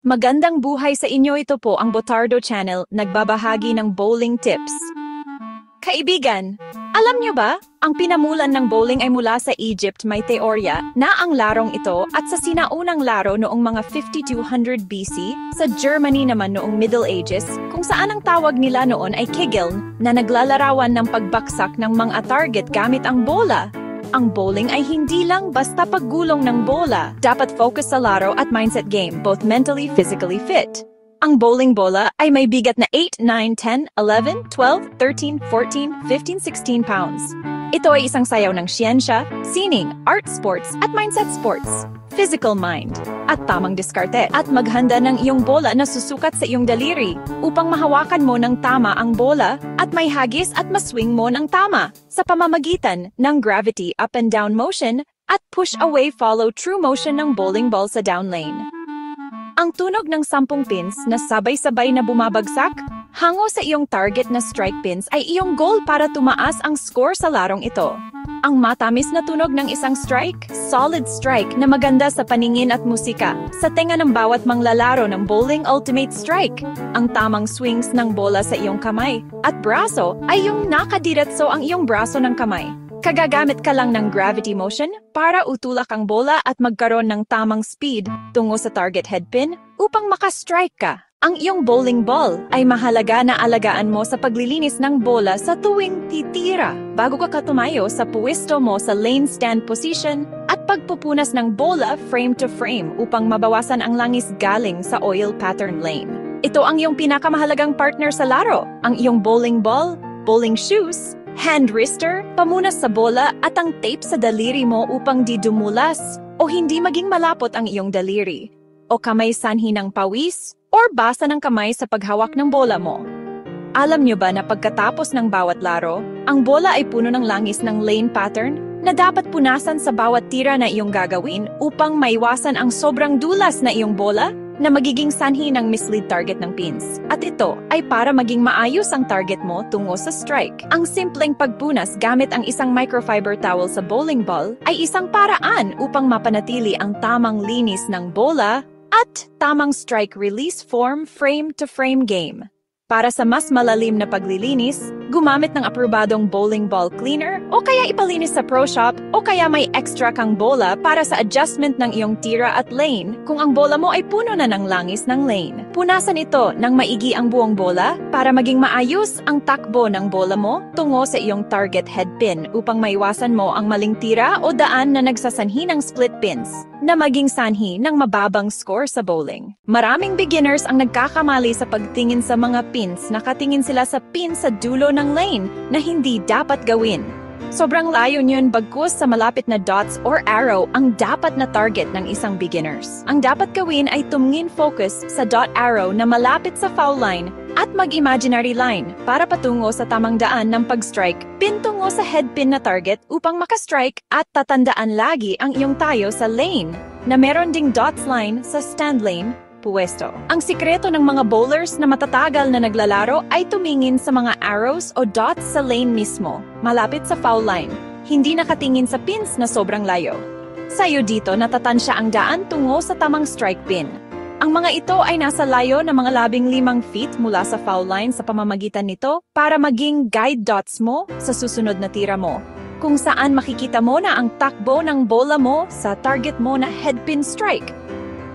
Magandang buhay sa inyo, ito po ang Botardo Channel, nagbabahagi ng bowling tips. Kaibigan, alam nyo ba, ang pinamulan ng bowling ay mula sa Egypt. May teorya na ang larong ito at sa sinaunang laro noong mga 5200 BC, sa Germany naman noong Middle Ages, kung saan ang tawag nila noon ay Kegeln, na naglalarawan ng pagbaksak ng mga target gamit ang bola. Ang bowling ay hindi lang basta paggulong ng bola. Dapat focus sa laro at mindset game, both mentally, physically fit. Ang bowling bola ay may bigat na 8, 9, 10, 11, 12, 13, 14, 15, 16 pounds. Ito ay isang sayaw ng siyensya, sining, art sports at mindset sports. Physical mind at tamang diskarte at maghanda ng iyong bola na susukat sa iyong daliri upang mahawakan mo ng tama ang bola at may hagis at maswing mo ng tama sa pamamagitan ng gravity up and down motion at push away follow true motion ng bowling ball sa down lane. Ang tunog ng 10 pins na sabay-sabay na bumabagsak hango sa iyong target na strike pins ay iyong goal para tumaas ang score sa larong ito. Ang matamis na tunog ng isang strike, solid strike na maganda sa paningin at musika, sa tenga ng bawat manglalaro ng bowling ultimate strike. Ang tamang swings ng bola sa iyong kamay at braso ay yung nakadiretso ang iyong braso ng kamay. Kagagamit ka lang ng gravity motion para utulak ang bola at magkaroon ng tamang speed tungo sa target headpin upang makastrike ka. Ang iyong bowling ball ay mahalaga na alagaan mo sa paglilinis ng bola sa tuwing titira bago ka tumayo sa pwesto mo sa lane stand position at pagpupunas ng bola frame to frame upang mabawasan ang langis galing sa oil pattern lane. Ito ang iyong pinakamahalagang partner sa laro, ang iyong bowling ball, bowling shoes, hand wrister, pamunas sa bola at ang tape sa daliri mo upang di dumulas o hindi maging malapot ang iyong daliri o kamay sanhi ng pawis or basa ng kamay sa paghawak ng bola mo. Alam nyo ba na pagkatapos ng bawat laro, ang bola ay puno ng langis ng lane pattern na dapat punasan sa bawat tira na iyong gagawin upang maiwasan ang sobrang dulas na iyong bola na magiging sanhi ng mislead target ng pins. At ito ay para maging maayos ang target mo tungo sa strike. Ang simpleng pagpunas gamit ang isang microfiber towel sa bowling ball ay isang paraan upang mapanatili ang tamang linis ng bola at tamang strike release form frame-to-frame game. Para sa mas malalim na paglilinis, gumamit ng aprobadong bowling ball cleaner o kaya ipalinis sa pro shop o kaya may extra kang bola para sa adjustment ng iyong tira at lane kung ang bola mo ay puno na ng langis ng lane. Punasan ito ng maigi ang buong bola para maging maayos ang takbo ng bola mo tungo sa iyong target headpin upang maiwasan mo ang maling tira o daan na nagsasanhi ng split pins na maging sanhi ng mababang score sa bowling. Maraming beginners ang nagkakamali sa pagtingin sa mga pins, nakatingin sila sa pins sa dulo ng lane na hindi dapat gawin. Sobrang layo niyon bagkus sa malapit na dots or arrow ang dapat na target ng isang beginners. Ang dapat gawin ay tumingin focus sa dot arrow na malapit sa foul line at mag-imaginary line para patungo sa tamang daan ng pag-strike pin tungo sa headpin na target upang makastrike at tatandaan lagi ang iyong tayo sa lane na meron ding dots line sa stand lane puwesto. Ang sikreto ng mga bowlers na matatagal na naglalaro ay tumingin sa mga arrows o dots sa lane mismo, malapit sa foul line, hindi nakatingin sa pins na sobrang layo. Sayo dito natatansya ang daan tungo sa tamang strike pin. Ang mga ito ay nasa layo ng mga 15 feet mula sa foul line sa pamamagitan nito para maging guide dots mo sa susunod na tira mo, kung saan makikita mo na ang takbo ng bola mo sa target mo na headpin strike.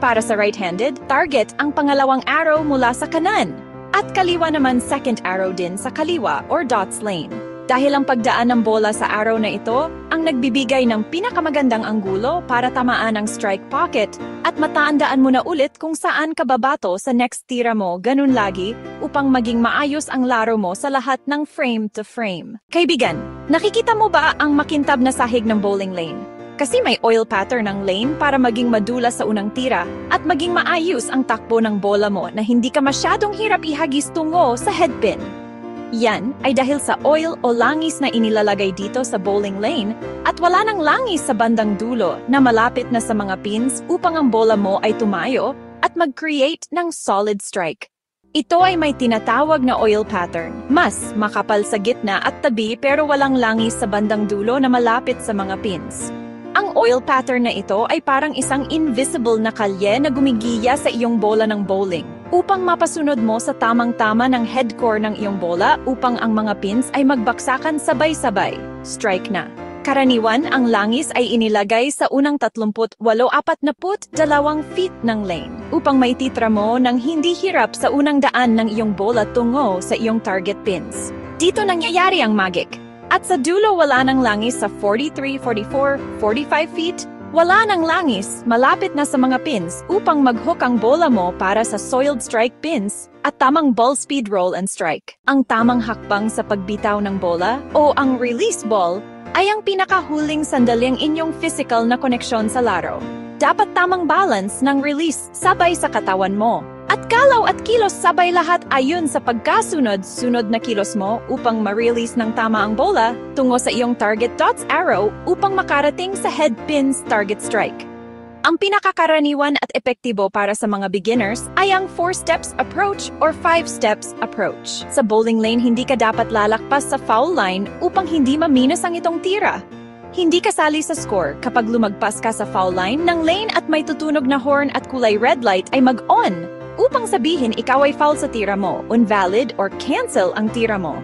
Para sa right-handed, target ang pangalawang arrow mula sa kanan at kaliwa naman second arrow din sa kaliwa or dots lane. Dahil ang pagdaan ng bola sa arrow na ito ang nagbibigay ng pinakamagandang anggulo para tamaan ang strike pocket at matandaan mo na ulit kung saan ka babato sa next tira mo, ganun lagi upang maging maayos ang laro mo sa lahat ng frame to frame. Kaibigan, nakikita mo ba ang makintab na sahig ng bowling lane? Kasi may oil pattern ng lane para maging madulas sa unang tira at maging maayos ang takbo ng bola mo na hindi ka masyadong hirap ihagis tungo sa headpin. Yan ay dahil sa oil o langis na inilalagay dito sa bowling lane at wala nang langis sa bandang dulo na malapit na sa mga pins upang ang bola mo ay tumayo at mag-create ng solid strike. Ito ay may tinatawag na oil pattern. Mas makapal sa gitna at tabi pero walang langis sa bandang dulo na malapit sa mga pins. Ang oil pattern na ito ay parang isang invisible na kalye na gumigiya sa iyong bola ng bowling upang mapasunod mo sa tamang-tama ng head core ng iyong bola upang ang mga pins ay magbaksakan sabay-sabay. Strike na. Karaniwan, ang langis ay inilagay sa unang 38-42 feet ng lane upang maititra mo ng hindi hirap sa unang daan ng iyong bola tungo sa iyong target pins. Dito nangyayari ang magic. At sa dulo wala ng langis sa 43, 44, 45 feet, wala ng langis malapit na sa mga pins upang mag-hook ang bola mo para sa soiled strike pins at tamang ball speed roll and strike. Ang tamang hakbang sa pagbitaw ng bola o ang release ball ay ang pinakahuling sandaling inyong physical na koneksyon sa laro. Dapat tamang balance ng release sabay sa katawan mo. At galaw at kilos sabay lahat ayon sa pagkasunod-sunod na kilos mo upang ma-release ng tama ang bola tungo sa iyong target dots arrow upang makarating sa head pins target strike. Ang pinakakaraniwan at epektibo para sa mga beginners ay ang 4 steps approach or 5 steps approach. Sa bowling lane, hindi ka dapat lalakpas sa foul line upang hindi maminus ang itong tira. Hindi kasali sa score kapag lumagpas ka sa foul line ng lane at may tutunog na horn at kulay red light ay mag-on upang sabihin ikaw ay foul sa tira mo, invalid or cancel ang tira mo.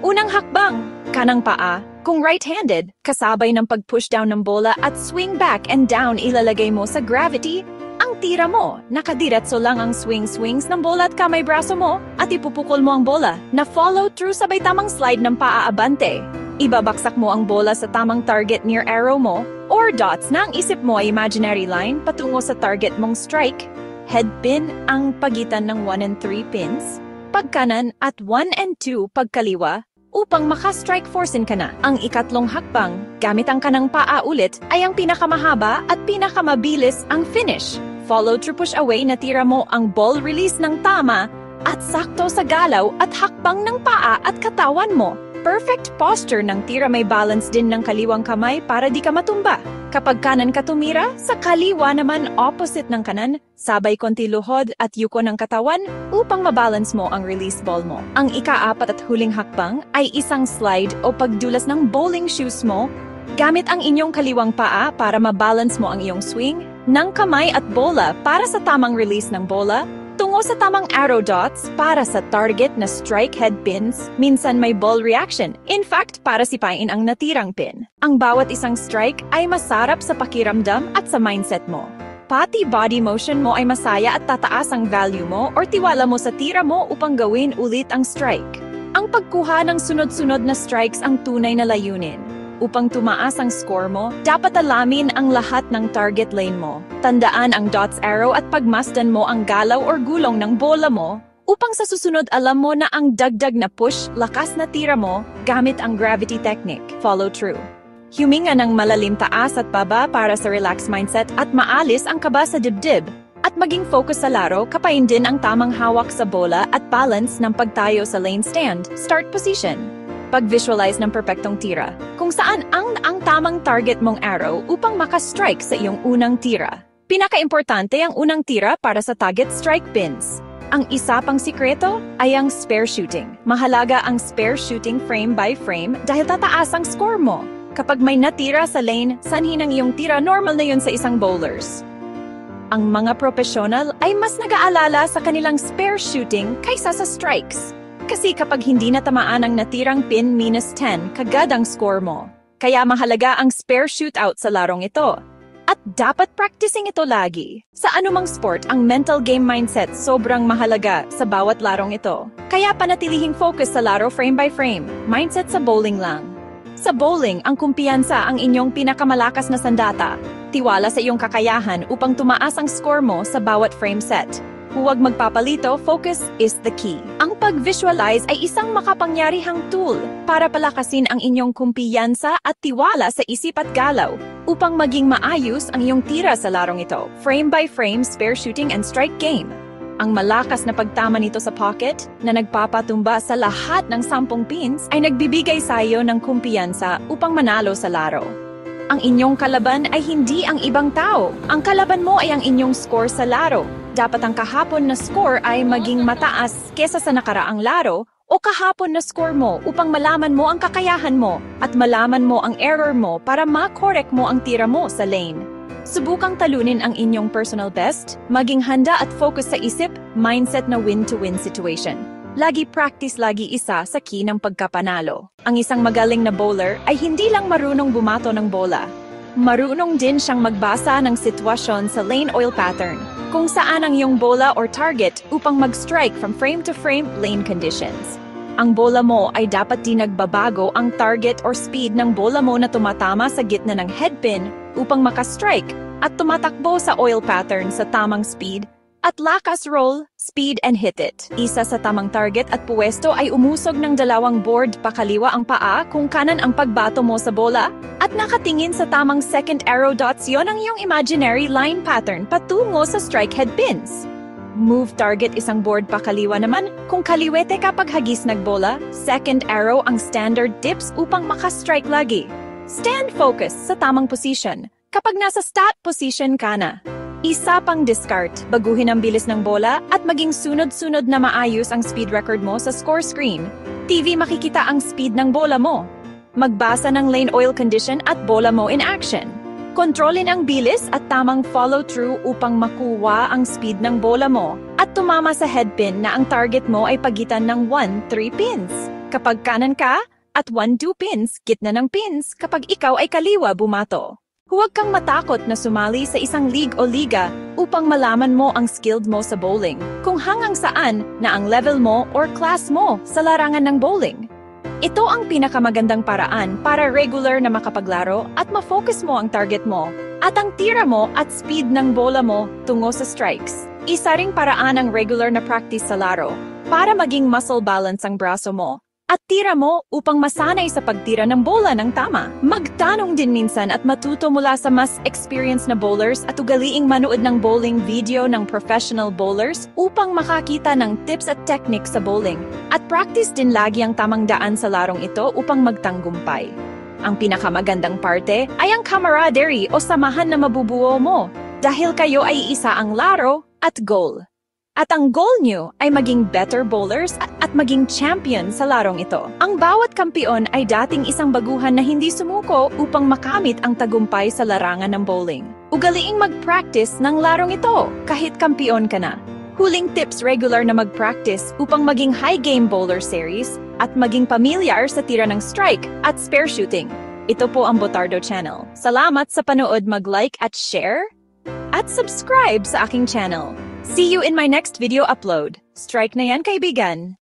Unang hakbang, kanang paa. Kung right-handed, kasabay ng pag-push down ng bola at swing back and down ilalagay mo sa gravity, ang tira mo. Nakadiretso lang ang swings ng bola at kamay braso mo at ipupukol mo ang bola na follow through sabay tamang slide ng paa abante. Ibabaksak mo ang bola sa tamang target near arrow mo or dots na ang isip mo ay imaginary line patungo sa target mong strike. Head pin ang pagitan ng 1 and 3 pins, pagkanan at 1 and 2 pagkaliwa, upang maka-strike forcein ka na. Ang ikatlong hakbang, gamit ang kanang paa ulit, ay ang pinakamahaba at pinakamabilis ang finish. Follow through push away na tira mo ang ball release ng tama at sakto sa galaw at hakbang ng paa at katawan mo. Perfect posture ng tira, may balance din ng kaliwang kamay para di ka matumba. Kapag kanan ka tumira, sa kaliwa naman opposite ng kanan, sabay konti luhod at yuko ng katawan upang mabalance mo ang release ball mo. Ang ika-4 at huling hakbang ay isang slide o pagdulas ng bowling shoes mo gamit ang inyong kaliwang paa para mabalance mo ang iyong swing ng kamay at bola para sa tamang release ng bola tungo sa tamang arrow dots para sa target na strike head pins. Minsan may ball reaction, in fact para sipain ang natirang pin. Ang bawat isang strike ay masarap sa pakiramdam at sa mindset mo. Pati body motion mo ay masaya at tataas ang value mo or tiwala mo sa tira mo upang gawin ulit ang strike. Ang pagkuha ng sunod-sunod na strikes ang tunay na layunin. Upang tumaas ang score mo, dapat alamin ang lahat ng target lane mo. Tandaan ang dots arrow at pagmasdan mo ang galaw or gulong ng bola mo upang sa susunod alam mo na ang dagdag na push, lakas na tira mo gamit ang gravity technique. Follow through. Huminga ng malalim taas at baba para sa relaxed mindset at maalis ang kaba sa dibdib. At maging focus sa laro, kapain din ang tamang hawak sa bola at balance ng pagtayo sa lane stand, start position. Pag-visualize ng perpektong tira, kung saan ang tamang target mong arrow upang makastrike sa iyong unang tira. Pinaka-importante ang unang tira para sa target strike pins. Ang isa pang sikreto ay ang spare shooting. Mahalaga ang spare shooting frame by frame dahil tataas ang score mo. Kapag may natira sa lane, sanhi ng iyong tira, normal na yun sa isang bowlers. Ang mga profesional ay mas nag-aalala sa kanilang spare shooting kaysa sa strikes. Kasi kapag hindi natamaan ang natirang pin -10, kagad ang score mo. Kaya mahalaga ang spare shootout sa larong ito. At dapat practicing ito lagi. Sa anumang sport, ang mental game mindset sobrang mahalaga sa bawat larong ito. Kaya panatilihing focus sa laro frame by frame, mindset sa bowling lang. Sa bowling, ang kumpiyansa ang inyong pinakamalakas na sandata. Tiwala sa iyong kakayahan upang tumaas ang score mo sa bawat frame set. Huwag magpapalito, focus is the key. Ang pag-visualize ay isang makapangyarihang tool para palakasin ang inyong kumpiyansa at tiwala sa isip at galaw upang maging maayos ang iyong tira sa larong ito. Frame by frame, spare shooting and strike game. Ang malakas na pagtama nito sa pocket na nagpapatumba sa lahat ng 10 pins ay nagbibigay sa iyo ng kumpiyansa upang manalo sa laro. Ang inyong kalaban ay hindi ang ibang tao. Ang kalaban mo ay ang inyong score sa laro. Dapat ang kahapon na score ay maging mataas kesa sa nakaraang laro o kahapon na score mo upang malaman mo ang kakayahan mo at malaman mo ang error mo para ma-correct mo ang tira mo sa lane. Subukang talunin ang inyong personal best, maging handa at focus sa isip, mindset na win-to-win situation. Lagi practice, lagi isa sa key ng pagkapanalo. Ang isang magaling na bowler ay hindi lang marunong bumato ng bola. Marunong din siyang magbasa ng sitwasyon sa lane oil pattern, kung saan ang iyong bola or target upang mag-strike from frame to frame lane conditions. Ang bola mo ay dapat di nagbabago ang target or speed ng bola mo na tumatama sa gitna ng headpin upang makastrike at tumatakbo sa oil pattern sa tamang speed at lakas roll, speed and hit it. Isa sa tamang target at puwesto ay umusog ng dalawang board pakaliwa ang paa kung kanan ang pagbato mo sa bola at nakatingin sa tamang second arrow dots, yon ang iyong imaginary line pattern patungo sa strike head pins. Move target isang board pakaliwa naman kung kaliwete kapag hagis nagbola, second arrow ang standard dips upang makastrike lagi. Stand focus sa tamang position kapag nasa stat position ka na. Isa pang discard, baguhin ang bilis ng bola at maging sunod-sunod na maayos ang speed record mo sa score screen. TV makikita ang speed ng bola mo. Magbasa ng lane oil condition at bola mo in action. Kontrolin ang bilis at tamang follow-through upang makuha ang speed ng bola mo at tumama sa headpin na ang target mo ay pagitan ng 1-3 pins. Kapag kanan ka, at 1-2 pins, gitna ng pins kapag ikaw ay kaliwa bumato. Huwag kang matakot na sumali sa isang league o liga upang malaman mo ang skilled mo sa bowling, kung hanggang saan na ang level mo or class mo sa larangan ng bowling. Ito ang pinakamagandang paraan para regular na makapaglaro at ma-focus mo ang target mo at ang tira mo at speed ng bola mo tungo sa strikes. Isa ring paraan ang regular na practice sa laro para maging muscle balance ang braso mo at tira mo upang masanay sa pagtira ng bola ng tama. Magtanong din minsan at matuto mula sa mas experienced na bowlers at ugaliing manood ng bowling video ng professional bowlers upang makakita ng tips at techniques sa bowling. At practice din lagi ang tamang daan sa larong ito upang magtanggumpay. Ang pinakamagandang parte ay ang camaraderie o samahan na mabubuo mo dahil kayo ay isa ang laro at goal. At ang goal nyo ay maging better bowlers at maging champion sa larong ito. Ang bawat kampiyon ay dating isang baguhan na hindi sumuko upang makamit ang tagumpay sa larangan ng bowling. Ugaliing mag-practice ng larong ito kahit kampiyon ka na. Huling tips, regular na mag-practice upang maging high game bowler series at maging pamilyar sa tira ng strike at spare shooting. Ito po ang Botardo Channel. Salamat sa panood, mag-like at share at subscribe sa aking channel. See you in my next video upload. Strike na yan, kaibigan!